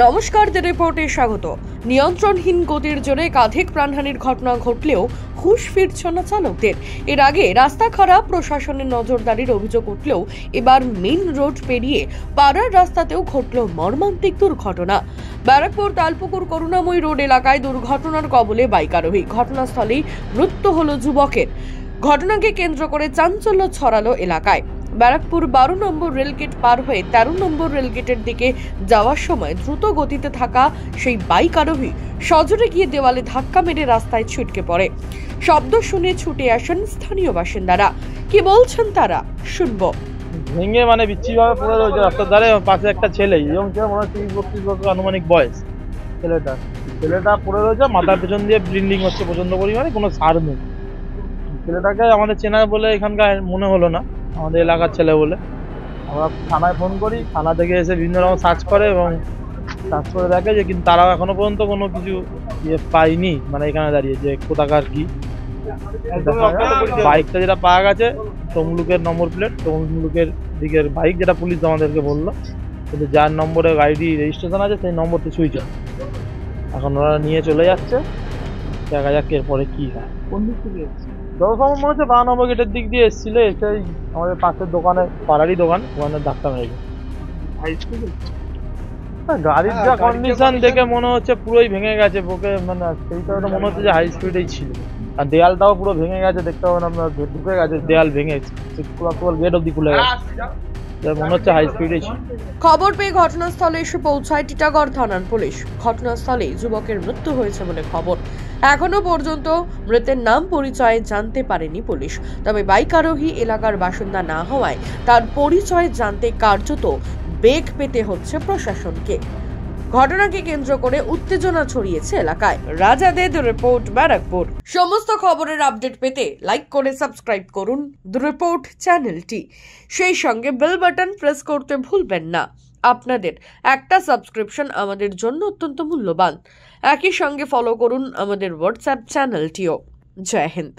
নমস্কার, দ্য রিপোর্টে স্বাগত। নিয়ন্ত্রণহীন গতির জোরে একাধিক প্রাণহানির ঘটনা ঘটলেও হুঁশ ফিরছে না চালকদের। এর আগে রাস্তা খারাপ, প্রশাসনের নজরদারির অভিযোগ উঠলেও এবার মেইন রোড পেরিয়ে পাড়ার রাস্তাতেও ঘটল মর্মান্তিক দুর্ঘটনা। ব্যারাকপুর তালপুকুর করুণাময়ী রোড এলাকায় দুর্ঘটনার কবলে বাইক আরোহী। ঘটনাস্থলেই মৃত্যু হল যুবকের। ঘটনাকে কেন্দ্র করে চাঞ্চল্য ছড়ালো এলাকায়। ব্যারাকপুর 12 নম্বর রেলগেট পার হয়ে 13 নম্বর রেলগেটের দিকে যাওয়ার সময় দ্রুত গতিতে থাকা সেই বাইক আরোহী সজোরে গিয়ে দেওয়ালে ধাক্কা মেরে রাস্তায় ছিটকে পড়ে। শব্দ শুনে ছুটে আসেন স্থানীয় বাসিন্দারা। কি বলছেন তারা, শুনবো। ভেঙে বিচ্ছিভাবে পড়ে রয়েছে রাস্তার ধারে। পাশে একটা ছেলে, এবং মনে হয় 30-32 বছর আনুমানিক বয়স। ছেলেটা পড়ে রয়েছে, মাথার পেছন দিয়ে ব্লিডিং হচ্ছে প্রচন্ড পরিমাণে, কোনো সার নেই। ছেলেটাকে আমাদের চেনা বলে এখানকার মনে হলো না, আমাদের এলাকার ছেলে বলে। আমরা থানায় ফোন করি, থানা থেকে এসে বিভিন্ন রকম সার্চ করে এবং সার্চ করে দেখে যে কিন্তু তারাও এখনো পর্যন্ত কোনো কিছু পাইনি, এখানে দাঁড়িয়ে যে কোথাকার কি। বাইকটা যেটা পাওয়া গেছে তমলুকের নম্বর প্লেট, তমলুকের দিকের বাইক, যেটা পুলিশ আমাদেরকে বললো, কিন্তু যার নম্বরে গাড়িটি রেজিস্ট্রেশন আছে সেই নম্বরটি সুইচ অফ। এখন ওরা নিয়ে চলে যাচ্ছে, দেখা যাক এরপরে কি হয়। কোন দিক থেকে এসছে? যতক্ষণ মনে হচ্ছে 12 নম্বর গেটের দিক দিয়ে এসেছিল, এসে আমাদের পাশের দোকানে, পাড়ারই দোকান, ওখানে ধাক্কা মেরেছে। গাড়ির যা কন্ডিশন দেখে মনে হচ্ছে পুরোই ভেঙে গেছে বুকে, সেইটা মনে হচ্ছে যে হাই স্পিডেই ছিল। আর দেয়ালটাও পুরো ভেঙে গেছে, দেখতে পাবেন আপনার, ঢুকে গেছে, দেয়াল ভেঙে গেট অব্দি খুলে গেছে, মনে হচ্ছে হাই স্পিডেই ছিল। খবর পেয়ে ঘটনাস্থলে এসে পৌঁছায় টিটাগড় থানার পুলিশ। ঘটনাস্থলে যুবকের মৃত্যু হয়েছে বলে খবর। এখনো পর্যন্ত মৃতের নাম পরিচয় জানতে পারেনি পুলিশ। তবে বাইক আরোহী এলাকার বাসিন্দা না হওয়ায় তার পরিচয় জানতে কার্যত বেগ পেতে হচ্ছে প্রশাসনকে। ঘটনাকে কেন্দ্র করে উত্তেজনা ছড়িয়েছে এলাকায়। রাজাদের রিপোর্ট, ব্যারাকপুর। সমস্ত খবরের আপডেট পেতে লাইক করে সাবস্ক্রাইব করুন দ্য রিপোর্ট চ্যানেলটি। সেই সঙ্গে বেল বাটন প্রেস করতে ভুলবেন না। আপনাদের একটা সাবস্ক্রিপশন আমাদের জন্য অত্যন্ত মূল্যবান। একই সঙ্গে ফলো করুন আমাদের হোয়াটসঅ্যাপ চ্যানেলটিও। জয় হিন্দ।